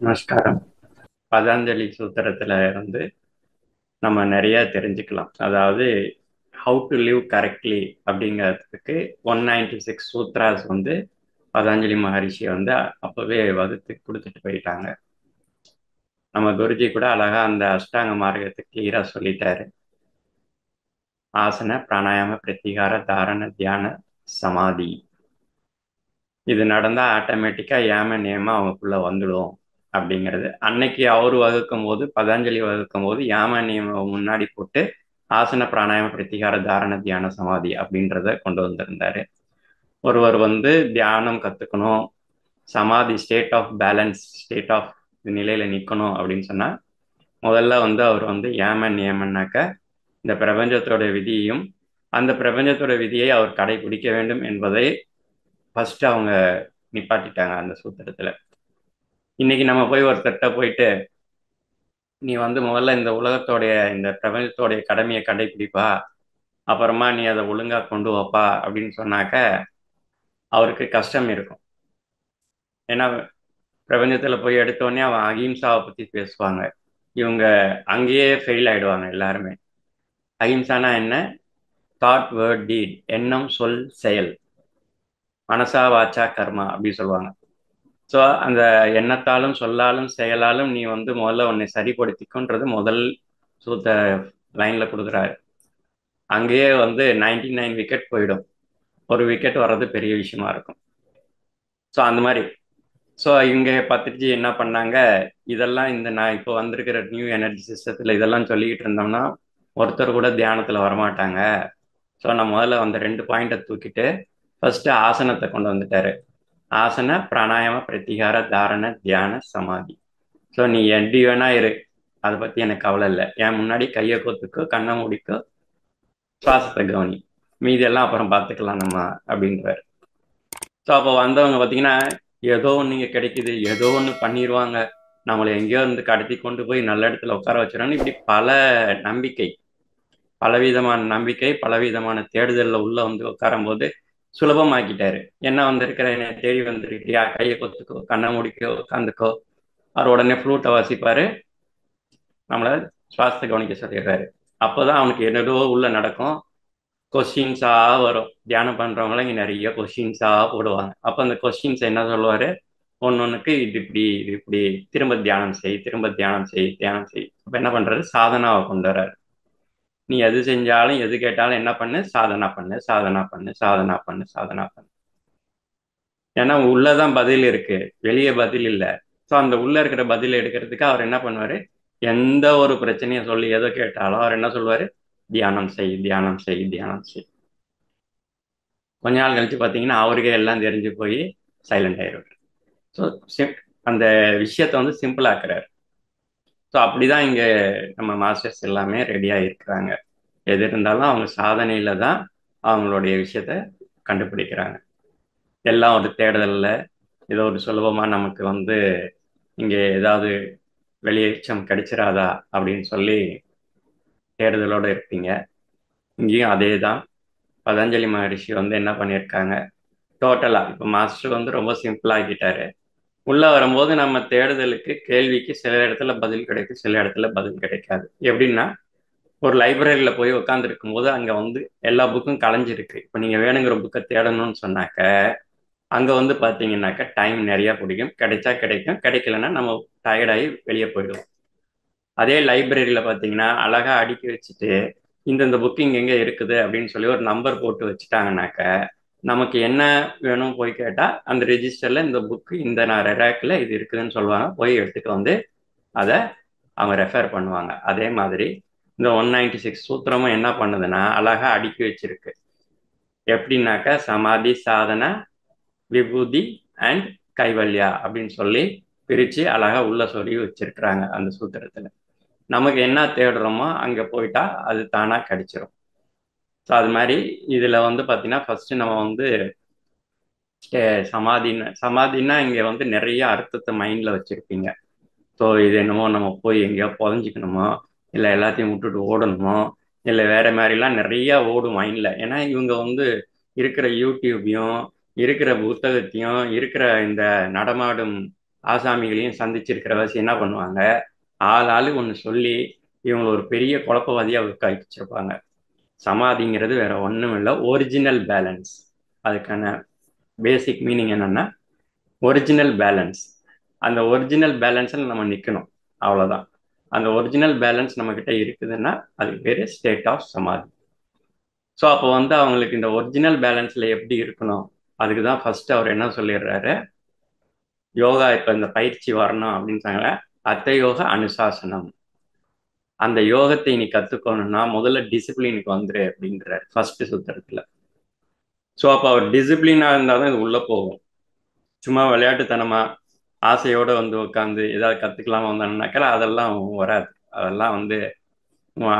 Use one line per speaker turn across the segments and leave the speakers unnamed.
நமஸ்காரம். பதஞ்சலி சூத்திரத்துல இருந்து நம்ம நிறைய தெரிஞ்சுக்கலாம். அதாவது ஹவு டு லிவ் கரெக்ட்லி அப்படிங்கிறதுக்கு 196 சூத்ராஸ் வந்து பதஞ்சலி மகரிஷி வந்து அப்பவே வகுத்து கொடுத்துட்டு போயிட்டாங்க. நம்ம குருஜி கூட அழகா அந்த அஷ்டாங்க மார்க்கத்தை கிளியரா சொல்லிட்டாரு. ஆசன, பிராணாயாம, பிரத்திகார, தாரண, தியான, சமாதி. இது நடந்தா ஆட்டோமேட்டிக்கா ஏம நேம அவங்களுக்குள்ள வந்துடும் அப்படிங்கிறது. அன்னைக்கு அவர் வகுக்கும் போது, பதஞ்சலி வகுக்கும் போது யாம நியம முன்னாடி போட்டு ஆசன, பிராணாயாம, பிரத்திகார, தாரண, தியான, சமாதி அப்படின்றத கொண்டு வந்திருந்தாரு. ஒருவர் வந்து தியானம் கத்துக்கணும், சமாதி state of balance, state of நிலையில நிற்கணும் அப்படின்னு சொன்னா முதல்ல வந்து அவர் வந்து ஏமன் நியமன்னாக்க இந்த பிரபஞ்சத்தோட விதியையும் அந்த பிரபஞ்சத்தோட விதியை அவர் கடைபிடிக்க வேண்டும் என்பதை ஃபர்ஸ்ட் அவங்க நிப்பாட்டிட்டாங்க அந்த சூத்திரத்துல. இன்னைக்கு நம்ம போய் ஒருத்தர்கிட்ட போயிட்டு நீ வந்து முதல்ல இந்த உலகத்தோடைய இந்த பிரபஞ்சத்தோடைய கடமையை கடைபிடிப்பா, அப்புறமா நீ அதை ஒழுங்கா கொண்டு வைப்பா அப்படின்னு சொன்னாக்க அவருக்கு கஷ்டம் இருக்கும். ஏன்னா பிரபஞ்சத்துல போய் எடுத்தோடனே அவன் அகிம்சாவை பத்தி பேசுவாங்க. இவங்க அங்கேயே ஃபெயில் ஆயிடுவாங்க எல்லாருமே. அகிம்சானா என்ன? தாட், வேர்ட், டீட், எண்ணம், சொல், செயல், மனசா வாச்சா கர்மா அப்படி சொல்லுவாங்க. ஸோ அந்த எண்ணத்தாலும் சொல்லாலும் செயலாலும் நீ வந்து முதல்ல உன்னை சரிப்படுத்திக்கொன்றது முதல் சூத்த லைன்ல கொடுக்குறாரு. அங்கேயே வந்து 99 விக்கெட் போயிடும், ஒரு விக்கெட் வர்றது பெரிய விஷயமா இருக்கும். ஸோ அந்த மாதிரி ஸோ இங்கே பத்திரிஜி என்ன பண்ணாங்க, இதெல்லாம் இந்த நான் இப்போ வந்திருக்கிற நியூ எனர்ஜி சிஸ்டத்தில் இதெல்லாம் சொல்லிக்கிட்டு இருந்தோம்னா ஒருத்தர் கூட தியானத்தில் வரமாட்டாங்க. ஸோ நான் முதல்ல அந்த 2 பாயிண்டை தூக்கிட்டு ஃபர்ஸ்ட் ஆசனத்தை கொண்டு வந்துட்டாரு. ஆசன, பிராணாயாம, பிரத்திகார, தாரண, தியான, சமாதி. ஸோ நீ எப்படி வேணா இரு, அதை பற்றி எனக்கு கவலை இல்லை. என் முன்னாடி கையை கொத்துக்கோ, கண்ணை மூடிக்கோ, சுவாசத்தை கவனி, மீதெல்லாம் அப்புறம் பார்த்துக்கலாம் நம்ம அப்படின்றாரு. ஸோ அப்போ வந்தவங்க பார்த்தீங்கன்னா ஏதோ ஒன்று இங்கே கிடைக்குது, ஏதோ ஒன்று பண்ணிடுவாங்க, நம்மளை எங்கேயோ இருந்து கடத்தி கொண்டு போய் நல்ல இடத்துல உட்கார வச்சிடணும், இப்படி பல நம்பிக்கை, பலவிதமான நம்பிக்கை, பலவிதமான தேடுதலில் உள்ள வந்து உட்காரும் போது சுலபமாக்கிட்டாரு. என்ன வந்திருக்கிற, என்னை தேடி வந்திருக்கிறியா, கையை கொத்துக்கோ, கண்ணை முடிக்கோ, உட்காந்துக்கோ. அவர் உடனே ஃப்ளூட்டை வாசிப்பாரு, நம்மளை சுவாசத்தை கவனிக்க சொல்லிடுறாரு. அப்போதான் அவனுக்கு என்னதோ உள்ள நடக்கும். கொஸ்டின்ஸாக வரும். தியானம் பண்ணுறவங்களாம் இங்கே நிறைய கொஸ்டின்ஸாக போடுவாங்க. அப்போ அந்த கொஸ்டின்ஸ் என்ன சொல்லுவார், ஒன்னொன்றுக்கு இது இப்படி, இது இப்படி, திரும்ப தியானம் செய், திரும்ப தியானம் செய், தியானம் செய். அப்போ என்ன பண்ணுறாரு, சாதனாவை கொண்டு வர்றாரு. நீ எது செஞ்சாலும் எது கேட்டாலும் என்ன பண்ணு, சாதனா பண்ணு, சாதனா பண்ணு, சாதனா பண்ணு, சாதனா பண்ணு. ஏன்னா உள்ளதான் பதில் இருக்கு, வெளியே பதில் இல்லை. ஸோ அந்த உள்ள இருக்கிற பதில் எடுக்கிறதுக்கு அவர் என்ன பண்ணுவார், எந்த ஒரு பிரச்சனையை சொல்லி எதோ கேட்டாலும் அவர் என்ன சொல்லுவார், தியானம் செய், தியானம் செய், தியானம் செய். கொஞ்ச நாள் கழிச்சு பார்த்தீங்கன்னா அவருக்கே எல்லாம் தெரிஞ்சு போய் சைலண்ட் ஆயிடுவார். ஸோ அந்த விஷயத்த வந்து சிம்பிள் ஆக்குறாரு. ஸோ அப்படிதான் இங்கே நம்ம மாஸ்டர்ஸ் எல்லாமே ரெடியாக இருக்கிறாங்க. எது இருந்தாலும் அவங்க சாதனையில தான் அவங்களுடைய விஷயத்த கண்டுபிடிக்கிறாங்க. எல்லாம் ஒரு தேடுதலில் ஏதோ ஒரு சுலபமாக நமக்கு வந்து இங்கே ஏதாவது வெளியேற்றம் கிடைச்சிடாதா அப்படின்னு சொல்லி தேடுதலோடு இருப்பீங்க. இங்கேயும் அதே தான். பதஞ்சலி மகரிஷி வந்து என்ன பண்ணியிருக்காங்க, டோட்டலாக இப்போ மாஸ்டர் வந்து ரொம்ப சிம்பிளாகிட்டாரு. உள்ளே வரும்போது நம்ம தேடுதலுக்கு, கேள்விக்கு சில இடத்துல பதில் கிடைக்கும், சில இடத்துல பதில் கிடைக்காது. எப்படின்னா ஒரு லைப்ரரியில் போய் உட்காந்துருக்கும் போது அங்கே வந்து எல்லா புக்கும் கலைஞ்சிருக்கு. இப்போ நீங்கள் வேணுங்கிற புக்கை தேடணும்னு சொன்னாக்க அங்கே வந்து பார்த்தீங்கன்னாக்க டைம் நிறையா பிடிக்கும். கிடைச்சா கிடைக்கும், கிடைக்கலன்னா நம்ம டயர்டாகி வெளியே போயிடுவோம். அதே லைப்ரரியில் பார்த்தீங்கன்னா அழகாக அடுக்கி வச்சுட்டு இந்த புக்கிங் எங்கே இருக்குது அப்படின்னு சொல்லி ஒரு நம்பர் போட்டு வச்சுட்டாங்கனாக்க நமக்கு என்ன வேணும் போய் கேட்டால் அந்த ரெஜிஸ்டரில் இந்த புக்கு இந்த நான் ரேக்கில் இது இருக்குதுன்னு சொல்லுவாங்க. போய் எடுத்துகிட்டு வந்து அதை அவங்க ரெஃபர் பண்ணுவாங்க. அதே மாதிரி இந்த 196 சூத்திரமும் என்ன பண்ணுதுன்னா அழகாக அடுக்கி வச்சிருக்கு. எப்படின்னாக்கா சமாதி, சாதனா, விபூதி அண்ட் கைவல்யா அப்படின்னு சொல்லி பிரித்து அழகாக உள்ள சொல்லி வச்சிருக்கிறாங்க அந்த சூத்திரத்தில். நமக்கு என்ன தேடுறோமோ அங்கே போயிட்டா அது தானாக கிடைச்சிரும். ஸோ அது மாதிரி இதில் வந்து பார்த்தீங்கன்னா ஃபஸ்ட்டு நம்ம வந்து சமாதின்னா இங்கே வந்து நிறைய அர்த்தத்தை மைண்டில் வச்சுருப்பீங்க. ஸோ இது என்னமோ நம்ம போய் எங்கேயோ புதஞ்சிக்கணுமோ, இல்லை எல்லாத்தையும் விட்டுட்டு ஓடணுமோ, இல்லை வேற மாதிரிலாம் நிறையா ஓடும் மைண்டில். ஏன்னா இவங்க வந்து இருக்கிற யூடியூப்பையும் இருக்கிற புத்தகத்தையும் இருக்கிற இந்த நடமாடும் ஆசாமிகளையும் சந்திச்சிருக்கிறவாசி என்ன பண்ணுவாங்க, ஆள் ஆளுக்கு ஒன்று சொல்லி இவங்களை ஒரு பெரிய குழப்பவாதியாக வச்சிருப்பாங்க. சமாதிங்கிறது வேற ஒன்றும் இல்லை, ஒரிஜினல் பேலன்ஸ். அதுக்கான பேசிக் மீனிங் என்னன்னா ஒரிஜினல் பேலன்ஸ். அந்த ஒரிஜினல் பேலன்ஸில் நம்ம நிற்கணும், அவ்வளோதான். அந்த ஒரிஜினல் பேலன்ஸ் நம்மக்கிட்ட இருக்குதுன்னா அதுக்கு பேர் ஸ்டேட் ஆஃப் சமாதி. ஸோ அப்போ வந்து அவங்களுக்கு இந்த ஒரிஜினல் பேலன்ஸில் எப்படி இருக்கணும், அதுக்கு தான் ஃபர்ஸ்ட் அவர் என்ன சொல்லிடுறாரு, யோகா இப்போ இந்த பயிற்சி வரணும் அப்படின்னு சொன்னாங்க, அத்த யோக அனுசாசனம். அந்த யோகத்தை நீ கற்றுக்கணும்னா முதல்ல டிசிப்ளினுக்கு வந்துரு அப்படின்றார் ஃபர்ஸ்ட் சூத்திரத்தில். ஸோ அப்போ அவர் டிசிப்ளினாக இருந்தால் தான் இது உள்ளே போகும். சும்மா விளையாட்டுத்தனமா ஆசையோடு வந்து உட்காந்து ஏதாவது கற்றுக்கலாமா வந்தாங்கனாக்கா அதெல்லாம் வராது. அதெல்லாம் வந்து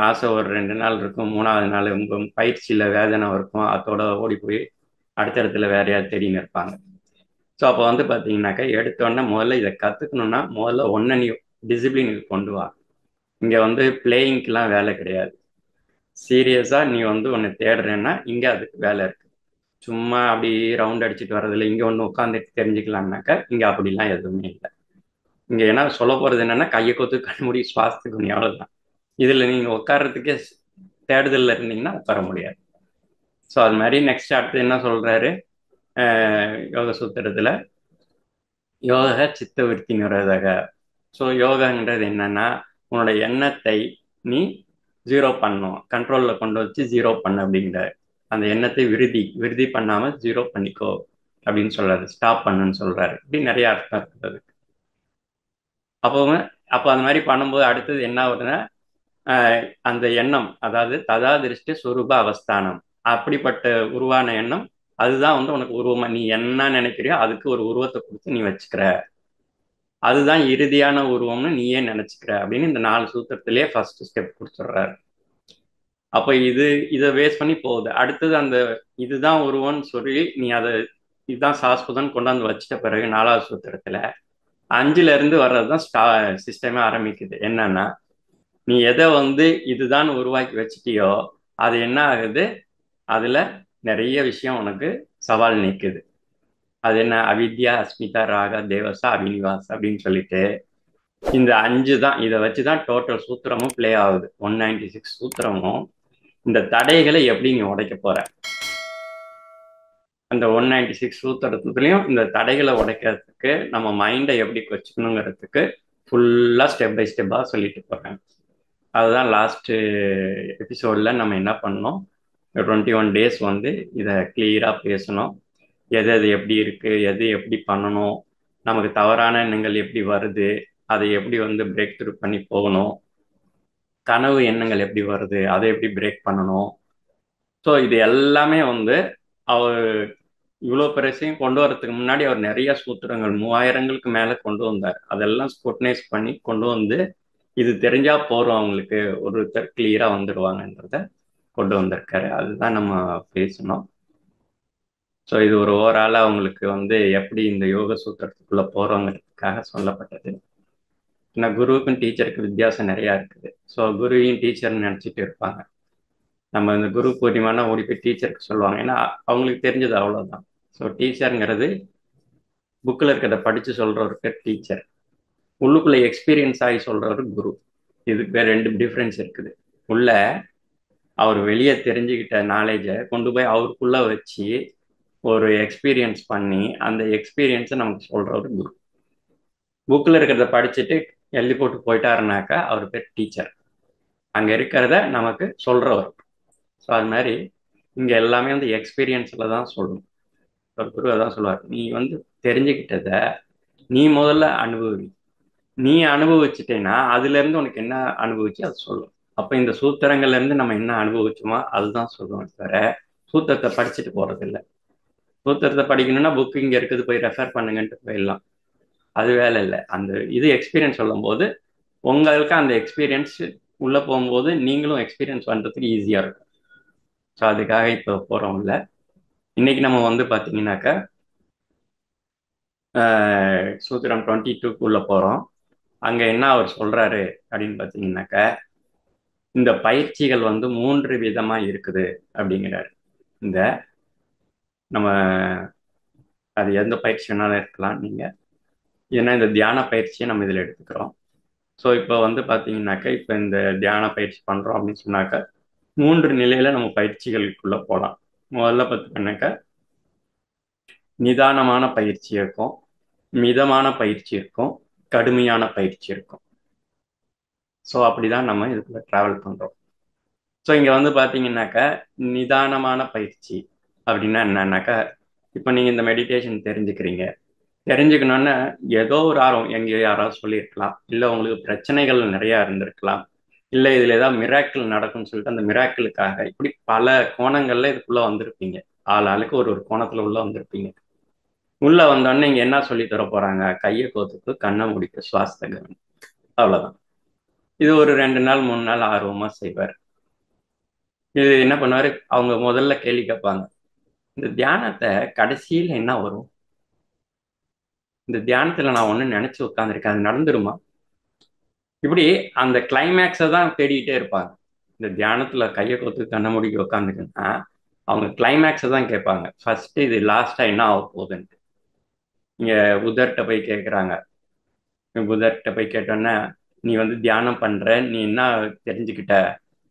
ஆசை ஒரு 2 நாள் இருக்கும், 3வது நாள் பயிற்சியில் வேதனை இருக்கும், அதோட ஓடி போய் அடுத்த இடத்துல வேற யாரும் தேடின்னு இருப்பாங்க. ஸோ அப்போ வந்து பார்த்தீங்கன்னாக்கா எடுத்தோடனே முதல்ல இதை கற்றுக்கணுன்னா முதல்ல ஒன்றை நீ டிசிப்ளினுக்கு கொண்டு வா. இங்கே வந்து பிளேயிங்க்கெலாம் வேலை கிடையாது. சீரியஸாக நீ வந்து ஒன்று தேடுறேன்னா இங்கே அதுக்கு வேலை இருக்குது. சும்மா அப்படி ரவுண்ட் அடிச்சுட்டு வர்றதில்ல, இங்கே ஒன்று உட்காந்துட்டு தெரிஞ்சுக்கலாம்னாக்கா இங்கே அப்படிலாம் எதுவுமே இல்லை. இங்கே என்ன சொல்ல போகிறது என்னென்னா கையை கொத்து கண்மூடி சுவாசத்துக்கு நீ அவ்வளோதான். இதில் நீங்கள் உட்கார்றதுக்கே தேடுதலில் இருந்தீங்கன்னா உட்கார முடியாது. ஸோ அது மாதிரி நெக்ஸ்ட் அடுத்து என்ன சொல்கிறாரு யோக சூத்திரத்தில், யோக சித்த விருத்தி நிறதக. ஸோ யோகாங்கிறது என்னன்னா உன்னோட எண்ணத்தை நீ ஜீரோ பண்ணும், கண்ட்ரோலில் கொண்டு வச்சு ஜீரோ பண்ணு அப்படிங்கிற அந்த எண்ணத்தை விருதி பண்ணாமல் ஜீரோ பண்ணிக்கோ அப்படின்னு சொல்றாரு, ஸ்டாப் பண்ணுன்னு சொல்றாரு. இப்படி நிறைய அர்த்தம் இருக்குது. அப்போ அந்த மாதிரி பண்ணும்போது அடுத்தது என்ன ஆகுதுன்னா அந்த எண்ணம், அதாவது ததா திருஷ்டி சுரூப அவஸ்தானம், அப்படிப்பட்ட உருவான எண்ணம் அதுதான் வந்து உனக்கு உருவமா நீ என்ன நினைக்கிறியோ அதுக்கு ஒரு உருவத்தை கொடுத்து நீ வச்சுக்கிற, அதுதான் இறுதியான உருவம்னு நீயே நினைச்சுக்கிற அப்படின்னு இந்த 4 சூத்திரத்திலேயே ஃபர்ஸ்ட் ஸ்டெப் கொடுத்துட்றாரு. அப்போ இதை வேஸ்ட் பண்ணி போகுது. அடுத்தது அந்த இதுதான் உருவம்னு சொல்லி நீ அதை இதுதான் சாஸ்வதம் கொண்டாந்து வச்சிட்ட பிறகு 4வது சூத்திரத்துல 5ல இருந்து வர்றதுதான் சிஸ்டமே ஆரம்பிக்குது. என்னன்னா நீ எதை வந்து இதுதான் உருவாக்கி வச்சிட்டியோ அது என்ன ஆகுது, அதுல நிறைய விஷயம் உனக்கு சவால் நிற்குது. அது என்ன, அவித்யா அஸ்மிதா ராகா தேவசா அபினிவாஸ் அப்படின்னு சொல்லிட்டு இந்த 5 தான், இதை வச்சுதான் டோட்டல் சூத்திரமும் பிளே ஆகுது. 196 சூத்திரமும் இந்த தடைகளை எப்படி நீ உடைக்க போற, அந்த 196 சூத்திரத்துலையும் இந்த தடைகளை உடைக்கிறதுக்கு நம்ம மைண்டை எப்படி வச்சுக்கணுங்கிறதுக்கு ஃபுல்லா ஸ்டெப் பை ஸ்டெப்பாக சொல்லிட்டு போறேன். அதுதான் லாஸ்ட் எபிசோட்ல நம்ம என்ன பண்ணோம், 21 days வந்து இதை கிளியரா பேசணும். எது எது எப்படி இருக்கு, எது எப்படி பண்ணணும், நமக்கு தவறான எண்ணங்கள் எப்படி வருது, அதை எப்படி வந்து பிரேக் த்ரூ பண்ணி போகணும், கனவு எண்ணங்கள் எப்படி வருது அதை எப்படி பிரேக் பண்ணணும். ஸோ இது எல்லாமே வந்து அவர் இவ்வளோ பெருசையும் கொண்டு வரதுக்கு முன்னாடி அவர் நிறைய சூத்திரங்கள் 3000ங்களுக்கு மேலே கொண்டு வந்தார். அதெல்லாம் ஸ்க்ரூட்டனைஸ் பண்ணி கொண்டு வந்து இது தெரிஞ்சா போறோம் அவங்களுக்கு ஒருத்தர் கிளியரா வந்துடுவாங்கன்றத கொண்டு வந்திருக்காரு. அதுதான் நம்ம பேசணும். ஸோ இது ஒரு ஓவராலாக அவங்களுக்கு வந்து எப்படி இந்த யோக சூத்திரத்துக்குள்ள போறோங்கிறதுக்காக சொல்லப்பட்டது. ஏன்னா குருவுக்கும் டீச்சருக்கு வித்தியாசம் நிறையா இருக்குது. ஸோ குருவையும் டீச்சர்னு நினச்சிட்டு இருப்பாங்க. நம்ம இந்த குரு பூர்ணிமானா ஓடி போய் டீச்சருக்கு சொல்லுவாங்க, ஏன்னா அவங்களுக்கு தெரிஞ்சது அவ்வளோதான். ஸோ டீச்சருங்கிறது புக்கில் இருக்கிறத படித்து சொல்கிறவருக்கு டீச்சர், உள்ளுக்குள்ளே எக்ஸ்பீரியன்ஸ் ஆகி சொல்கிறவர் குரு. இதுக்கு வேறு 2 டிஃப்ரென்ஸ் இருக்குது. உள்ள அவர் வெளியே தெரிஞ்சுக்கிட்ட நாலேஜை கொண்டு போய் அவருக்குள்ள வச்சு ஒரு எக்ஸ்பீரியன்ஸ் பண்ணி அந்த எக்ஸ்பீரியன்ஸை நமக்கு சொல்கிறவர் குரு. புக்கில் இருக்கிறத படிச்சுட்டு எழுதி போட்டு போயிட்டாருனாக்கா அவர் பேர் டீச்சர், அங்கே இருக்கிறத நமக்கு சொல்கிறவர். ஸோ அது மாதிரி இங்கே எல்லாமே வந்து எக்ஸ்பீரியன்ஸில் தான் சொல்லணும். ஒரு குரு அதான் சொல்லுவார், நீ வந்து தெரிஞ்சுக்கிட்டத நீ முதல்ல அனுபவி, நீ அனுபவிச்சுட்டேன்னா அதுலேருந்து உனக்கு என்ன அனுபவிச்சு அது சொல்லும். அப்போ இந்த சூத்திரங்கள்லேருந்து நம்ம என்ன அனுபவிச்சோமோ அதுதான் சொல்லுவோம், தவிர சூத்திரத்தை படிச்சுட்டு போகிறது இல்லை. சூத்திரத்தை படிக்கணும்னா புக்கு இங்கே இருக்குது போய் ரெஃபர் பண்ணுங்கன்ட்டு போயிடலாம், அது வேலை இல்லை. அந்த இது எக்ஸ்பீரியன்ஸ் சொல்லும்போது உங்களுக்கு அந்த எக்ஸ்பீரியன்ஸ் உள்ளே போகும்போது நீங்களும் எக்ஸ்பீரியன்ஸ் பண்ணுறதுக்கு ஈஸியாக இருக்கும். ஸோ அதுக்காக இப்போ போகிறோம். இல்லை இன்னைக்கு நம்ம வந்து பார்த்தீங்கன்னாக்கா சூத்திரம் 22க்குள்ள போகிறோம். அங்கே என்ன அவர் சொல்கிறாரு அப்படின்னு பார்த்தீங்கன்னாக்கா இந்த பயிற்சிகள் வந்து 3 விதமாக இருக்குது அப்படிங்கிறாரு. இந்த நம்ம அது எந்த பயிற்சி வேணாலும் இருக்கலாம் நீங்கள். ஏன்னா இந்த தியான பயிற்சியை நம்ம இதில் எடுத்துக்கிறோம். ஸோ இப்போ வந்து பார்த்தீங்கன்னாக்கா, இப்போ இந்த தியான பயிற்சி பண்ணுறோம் அப்படின்னு சொன்னாக்கா 3 நிலையில் நம்ம பயிற்சிகளுக்குள்ளே போகலாம். முதல்ல பார்த்தீங்கன்னாக்கா நிதானமான பயிற்சி இருக்கும், மிதமான பயிற்சி இருக்கும், கடுமையான பயிற்சி இருக்கும். ஸோ அப்படிதான் நம்ம இதுக்குள்ள ட்ராவல் பண்ணுறோம். ஸோ இங்கே வந்து பார்த்தீங்கன்னாக்கா நிதானமான பயிற்சி அப்படின்னா என்னன்னாக்கா, இப்போ நீங்கள் இந்த மெடிடேஷன் தெரிஞ்சுக்கிறீங்க. தெரிஞ்சுக்கணுன்னா ஏதோ ஒரு ஆர்வம் எங்கேயோ யாராவது சொல்லியிருக்கலாம், இல்லை உங்களுக்கு பிரச்சனைகள் நிறையா இருந்திருக்கலாம், இல்லை இதில் ஏதாவது மிராக்கிள் நடக்கும்னு சொல்லிட்டு அந்த மிராக்கிளுக்காக இப்படி பல கோணங்களில் இதுக்குள்ளே வந்திருப்பீங்க. ஆளுக்கு ஒரு ஒரு கோணத்தில் உள்ள வந்திருப்பீங்க. உள்ள வந்தோடனே இங்கே என்ன சொல்லி தர போகிறாங்க? கையை கோத்துக்கு, கண்ணை முடிக்க, சுவாசத்தை கவனி, அவ்வளோதான். இது ஒரு 2 நாள் 3 நாள் ஆர்வமாக செய்வார். இது என்ன பண்ணுவார், அவங்க முதல்ல கேள்வி கேட்பாங்க, இந்த தியானத்தை கடைசியில் என்ன வரும்? இந்த தியானத்தில் நான் ஒன்று நினச்சி உட்காந்துருக்கேன், அது நடந்துருமா? இப்படி அந்த கிளைமேக்ஸை தான் தேடிக்கிட்டே இருப்பாங்க. இந்த தியானத்தில் கையை கொத்து கண்ண முடிக்க உட்காந்துக்குன்னா அவங்க கிளைமேக்ஸை தான் கேட்பாங்க. ஃபர்ஸ்ட் இது லாஸ்ட்டாக என்ன ஆக போகுதுன்ட்டு. இங்கே புத்தர்கிட்ட போய் கேட்குறாங்க. புத்தர்கிட்ட போய் கேட்டோன்னா, நீ வந்து தியானம் பண்ணுற, நீ என்ன தெரிஞ்சுக்கிட்ட,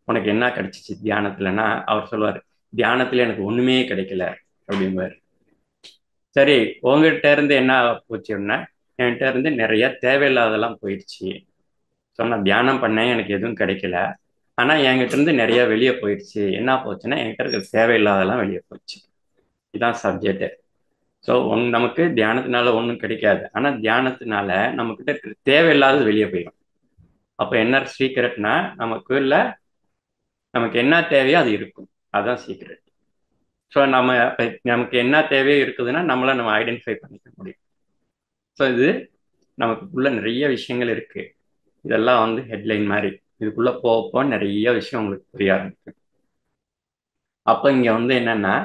உனக்கு என்ன கிடைச்சிச்சு தியானத்துலன்னா அவர் சொல்லுவார், தியானத்தில் எனக்கு ஒன்றுமே கிடைக்கல அப்படிம்பார். சரி, உங்ககிட்ட இருந்து என்ன போச்சுன்னா, என்கிட்ட இருந்து நிறைய தேவையில்லாதெல்லாம் போயிடுச்சு. சொன்ன தியானம் பண்ணேன், எனக்கு எதுவும் கிடைக்கல. ஆனால் என்கிட்ட இருந்து நிறைய வெளியே போயிடுச்சு. என்ன போச்சுன்னா, என்கிட்ட இருக்கிற தேவையில்லாதெல்லாம் வெளியே போச்சு. இதுதான் சப்ஜெக்ட். ஸோ நமக்கு தியானத்தினால ஒன்றும் கிடைக்காது. ஆனால் தியானத்தினால நம்மக்கிட்ட இருக்கிற தேவையில்லாதது வெளியே போயிடும். அப்போ என்ன சீக்ரெட்னா, நமக்கு என்ன தேவையோ அது இருக்கும். அதுதான் சீக்ரெட். ஸோ நமக்கு என்ன தேவையோ இருக்குதுன்னா நம்ம ஐடென்டிஃபை பண்ணிக்க முடியும். ஸோ இது நமக்குள்ள நிறைய விஷயங்கள் இருக்கு. இதெல்லாம் வந்து ஹெட்லைன் மாதிரி. இதுக்குள்ள போக நிறைய விஷயம் உங்களுக்கு புரிய ஆரம்பிக்கும். அப்போ இங்கே வந்து என்னன்னா,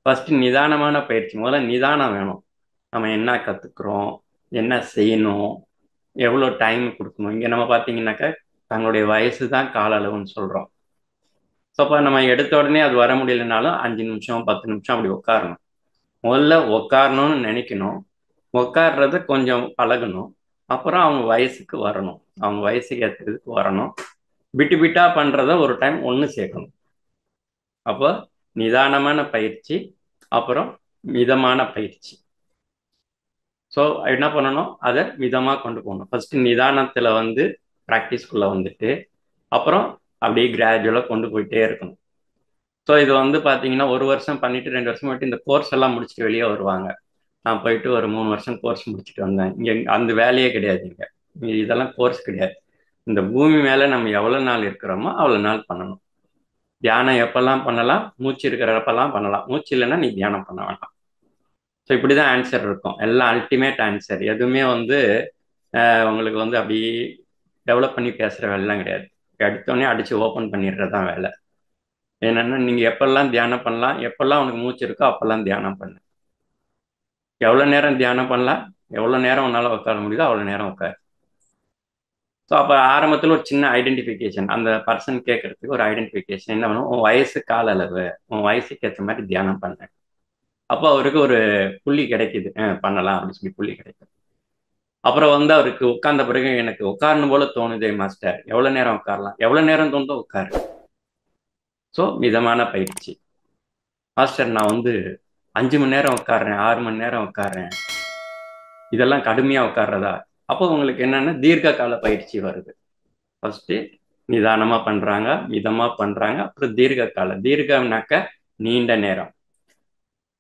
ஃபர்ஸ்ட் நிதானமான பயிற்சி. முதல்ல நிதானம் வேணும். நம்ம என்ன கற்றுக்குறோம், என்ன செய்யணும், எவ்வளோ டைம் கொடுக்கணும். இங்கே நம்ம பார்த்தீங்கன்னாக்கா தங்களுடைய வயசு தான் கால அளவுன்னு சொல்கிறோம். ஸோ அப்போ நம்ம எடுத்த உடனே அது வர முடியலனாலும் 5 நிமிஷம் 10 நிமிஷம் அப்படி உட்காரணும். முதல்ல உட்காரணும்னு நினைக்கணும், உட்கார்றத கொஞ்சம் பழகணும், அப்புறம் அவங்க வயசுக்கு வரணும், அவங்க வயசுக்கு ஏற்றதுக்கு வரணும். விட்டு விட்டா பண்ணுறத ஒரு டைம் ஒன்று சேர்க்கணும். அப்போ நிதானமான பயிற்சி, அப்புறம் மிதமான பயிற்சி. ஸோ என்ன பண்ணணும், அதை மிதமாக கொண்டு போகணும். ஃபர்ஸ்ட் நிதானத்தில் வந்து ப்ராக்டிஸ்குள்ளே வந்துட்டு அப்புறம் அப்படியே கிராஜுவலாக கொண்டு போயிட்டே இருக்கணும். ஸோ இது வந்து பார்த்தீங்கன்னா 1 வருஷம் பண்ணிட்டு 2 வருஷம் போயிட்டு இந்த கோர்ஸ் எல்லாம் முடிச்சுட்டு வெளியே வருவாங்க. நான் போயிட்டு ஒரு 3 வருஷம் கோர்ஸ் முடிச்சுட்டு வந்தேன். இங்கே அந்த வேலையே கிடையாது. இங்கே இதெல்லாம் கோர்ஸ் கிடையாது. இந்த பூமி மேலே நம்ம எவ்வளோ நாள் இருக்கிறோமோ அவ்வளோ நாள் பண்ணணும். தியானம் எப்பெல்லாம் பண்ணலாம், மூச்சு இருக்கிறப்பெல்லாம் பண்ணலாம். மூச்சு இல்லைன்னா நீ தியானம் பண்ண வேண்டாம். ஸோ இப்படி தான் ஆன்சர் இருக்கும். எல்லாம் அல்டிமேட் ஆன்சர். எதுவுமே வந்து உங்களுக்கு வந்து அப்படி டெவலப் பண்ணி பேசுகிற வேலைலாம் கிடையாது. எடுத்தோடனே அடித்து ஓப்பன் பண்ணிடுறது தான் வேலை. என்னென்னா நீங்கள் எப்பெல்லாம் தியானம் பண்ணலாம், எப்பெல்லாம் உனக்கு மூச்சு இருக்கோ அப்போல்லாம் தியானம் பண்ணு. எவ்வளோ நேரம் தியானம் பண்ணலாம், எவ்வளோ நேரம் உன்னால் உட்கார முடியுதோ அவ்வளோ நேரம் உட்காரு. ஸோ அப்போ ஆரம்பத்தில் ஒரு சின்ன ஐடென்டிஃபிகேஷன், அந்த பர்சன் கேட்கறதுக்கு ஒரு ஐடென்டிஃபிகேஷன் என்ன பண்ணும், உன் வயசு கால அளவு, உன் வயசுக்கு ஏற்ற மாதிரி தியானம் பண்ண. அப்போ அவருக்கு ஒரு புள்ளி கிடைக்குது, பண்ணலாம் அப்படின்னு சொல்லி புள்ளி கிடைக்கும். அப்புறம் வந்து அவருக்கு உட்கார்ந்த பிறகு எனக்கு உட்காரணும் போல தோணுதே மாஸ்டர், எவ்வளோ நேரம் உட்காரலாம், எவ்வளோ நேரம் தோணுதோ உட்காரு. ஸோ மிதமான பயிற்சி. மாஸ்டர் நான் வந்து 5 மணி நேரம் உட்காடுறேன், 6 மணி நேரம் உட்காடுறேன், இதெல்லாம் கடுமையாக உட்கார்றதா? அப்போ உங்களுக்கு என்னென்னா தீர்க்க கால பயிற்சி வருது. ஃபர்ஸ்ட்டு நிதானமாக பண்ணுறாங்க, மிதமாக பண்ணுறாங்க, அப்புறம் தீர்க்கம்னாக்க நீண்ட நேரம்,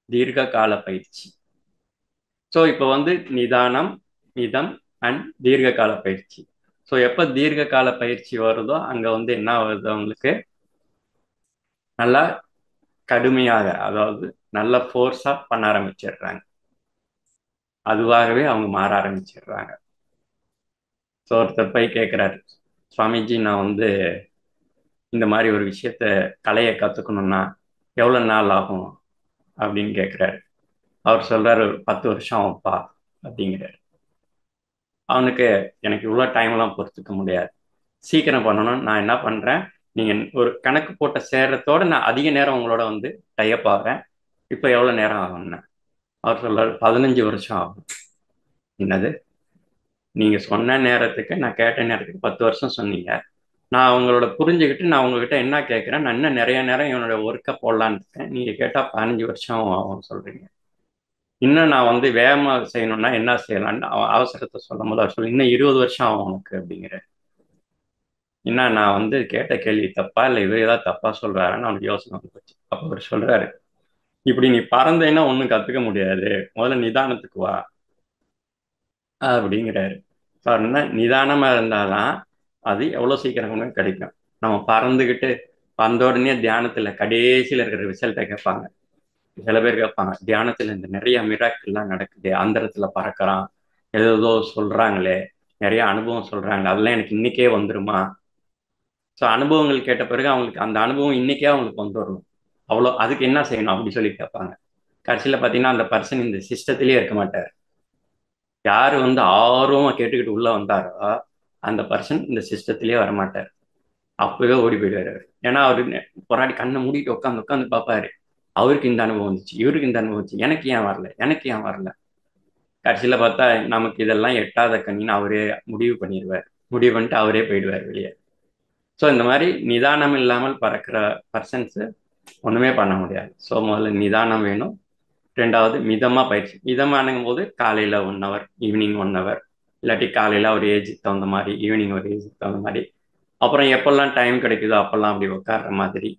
தீர்க்க கால பயிற்சி. ஸோ இப்போ வந்து நிதானம், மிதம் அண்ட் தீர்க்க கால பயிற்சி. ஸோ எப்போ தீர்க்க கால பயிற்சி வருதோ அங்கே வந்து என்ன வருது, அவங்களுக்கு நல்லா கடுமையாக, அதாவது நல்ல ஃபோர்ஸாக பண்ண ஆரம்பிச்சிடுறாங்க. அதுவாகவே அவங்க மாற ஆரம்பிச்சிடுறாங்க. ஸோ ஒருத்தர் போய் கேட்குறாரு, சுவாமிஜி நான் வந்து இந்த மாதிரி ஒரு விஷயத்த கலையை கற்றுக்கணுன்னா எவ்வளோ நாள் ஆகும் அப்படின்னு கேட்குறாரு. அவர் சொல்கிறார், ஒரு 10 வருஷம் ஆகும்ப்பா அப்படிங்கிறார். அவனுக்கு எனக்கு இவ்வளோ டைம்லாம் பொறுத்துக்க முடியாது, சீக்கிரம் பண்ணணும். நான் என்ன பண்ணுறேன், நீங்கள் ஒரு கணக்கு போட்ட சேர்றதோடு நான் அதிக நேரம் உங்களோட வந்து டைப் ஆகிறேன். இப்போ எவ்வளோ நேரம் ஆகும்னா அவர் சொல்றாரு 15 வருஷம் ஆகும். என்னது, நீங்க சொன்ன நேரத்துக்கு நான் கேட்ட நேரத்துக்கு 10 வருஷம் சொன்னீங்க. நான் உங்களோட புரிஞ்சுக்கிட்டு நான் உங்ககிட்ட என்ன கேட்குறேன், நான் இன்னும் நிறைய நேரம் என்னோட ஒர்க்கை போடலான்னு இருக்கேன். நீங்க கேட்டா 15 வருஷம் ஆகும் சொல்றீங்க. இன்னும் நான் வந்து வேகமா செய்யணும்னா என்ன செய்யலாம்னு அவன் அவசரத்தை சொல்லும் போது அவர் சொல்லி இன்னும் 20 வருஷம் ஆகும் உனக்கு அப்படிங்கிற. என்ன நான் வந்து கேட்ட கேள்வி தப்பா இல்லை இவர் ஏதாவது தப்பா சொல்றாருன்னு அவனுக்கு யோசனை வந்து போச்சு. அப்போ அவர் சொல்றாரு, இப்படி நீ பறந்தேன்னா ஒன்றும் கத்துக்க முடியாது, முதல்ல நிதானத்துக்கு வா அப்படிங்கிறாரு. பாருன்னா நிதானமா இருந்தாதான் அது எவ்வளோ சீக்கிரம் கிடைக்கும். நம்ம பறந்துக்கிட்டு வந்த உடனே தியானத்துல கடைசியில் இருக்கிற ரிசல்ட்டை கேட்பாங்க. சில பேர் கேட்பாங்க, தியானத்துல இந்த நிறைய மிராக்கள்லாம் நடக்குது, அந்தரத்துல பறக்கிறான், ஏதோ சொல்றாங்களே, நிறைய அனுபவம் சொல்றாங்க, அதெல்லாம் எனக்கு இன்னைக்கே வந்துருமா? ஸோ அனுபவங்கள் கேட்ட பிறகு அவங்களுக்கு அந்த அனுபவம் இன்னைக்கே அவங்களுக்கு வந்துடணும். அவ்வளோ அதுக்கு என்ன செய்யணும் அப்படி சொல்லி கேட்பாங்க. கடைசியில் பார்த்தீங்கன்னா அந்த பர்சன் இந்த சிஸ்டத்திலேயே இருக்க மாட்டார். யார் வந்து ஆர்வமாக கேட்டுக்கிட்டு உள்ள வந்தாரோ அந்த பர்சன் இந்த சிஸ்டத்திலேயே வரமாட்டார். அப்பவே ஓடி போயிடுவாரு. ஏன்னா அவரு போராடி கண்ணை மூடிட்டு உட்காந்து உட்காந்து பார்ப்பாரு. அவருக்கு இந்த அனுபவம் வந்துச்சு, இவருக்கு இந்த அனுபவம் வந்துச்சு, எனக்கு ஏன் வரல, எனக்கு ஏன் வரல. கடைசியில் பார்த்தா நமக்கு இதெல்லாம் எட்டாத கண்ணின்னு அவரே முடிவு பண்ணிடுவார். முடிவு பண்ணிட்டு அவரே போயிடுவார் வெளியே. ஸோ இந்த மாதிரி நிதானம் இல்லாமல் பறக்கிற பர்சன்ஸு ஒன்றுமே பண்ண முடியாது. ஸோ முதல்ல நிதானம் வேணும். ரெண்டாவது மிதமாக பயிற்சி. மிதமானுங்கும் போது காலையில் 1 ஹவர், ஈவினிங் 1 ஹவர், இல்லாட்டி காலையில் ஒரு ஏஜுக்கு தகுந்த மாதிரி, ஈவினிங் ஒரு ஏஜுக்கு தகுந்த மாதிரி, அப்புறம் எப்பெல்லாம் டைம் கிடைக்குதோ அப்பெல்லாம் அப்படி உட்கார்ற மாதிரி.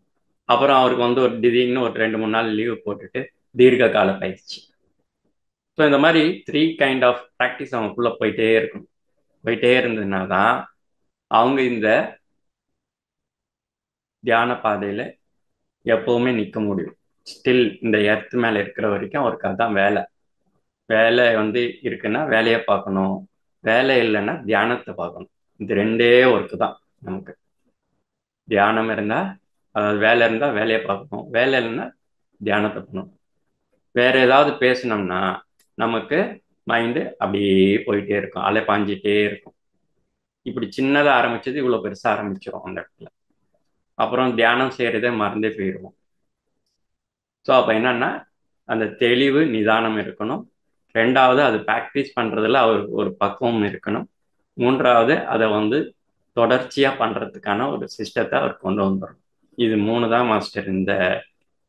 அப்புறம் அவருக்கு வந்து ஒரு திடீர்னு ஒரு 2 3 நாள் லீவு போட்டுட்டு தீர்க்க கால பயிற்சி. ஸோ இந்த மாதிரி 3 கைண்ட் ஆஃப் ப்ராக்டிஸ் அவங்களுக்குள்ள போயிட்டே இருக்கணும். போயிட்டே இருந்ததுனா தான் அவங்க இந்த தியான பாதையில் எப்பவுமே நிற்க முடியும். ஸ்டில் இந்த எர்த் மேலே இருக்கிற வரைக்கும் அவருக்கு அதுதான் வேலை. வேலை வந்து இருக்குன்னா வேலையை பார்க்கணும், வேலை இல்லைன்னா தியானத்தை பார்க்கணும். இந்த ரெண்டே ஒர்க்கு தான் நமக்கு. தியானம் இருந்தால், அதாவது வேலை இருந்தால் வேலையை பார்க்கணும், வேலை இல்லைன்னா தியானத்தை பண்ணணும். வேற ஏதாவது பேசினோம்னா நமக்கு மைண்டு அப்படியே போயிட்டே இருக்கும், அலை பாஞ்சிட்டே இருக்கும். இப்படி சின்னதாக ஆரம்பிச்சது இவ்வளோ பெருசாக ஆரம்பிச்சிடும் அந்த இடத்துல. அப்புறம் தியானம் செய்கிறதே மறந்தே போயிடுவோம். ஸோ அப்போ என்னன்னா அந்த தெளிவு நிதானம் இருக்கணும். ரெண்டாவது அது ப்ராக்டிஸ் பண்ணுறதுல அவருக்கு ஒரு பக்குவம் இருக்கணும். மூன்றாவது அதை வந்து தொடர்ச்சியாக பண்ணுறதுக்கான ஒரு சிஸ்டத்தை அவர் கொண்டு வந்துடணும். இது 3 தான் மாஸ்டர் இந்த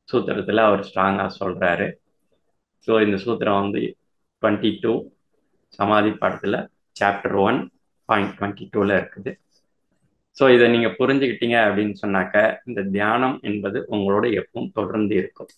சூத்திரத்தில் அவர் ஸ்ட்ராங்காக சொல்கிறாரு. ஸோ இந்த சூத்திரம் வந்து 22 சமாதி பாடத்தில் சாப்டர் 1.22 இருக்குது. ஸோ இதை நீங்கள் புரிஞ்சுக்கிட்டீங்க அப்படின்னு சொன்னாக்க இந்த தியானம் என்பது உங்களோட எப்பவும் தொடர்ந்து இருக்கும்.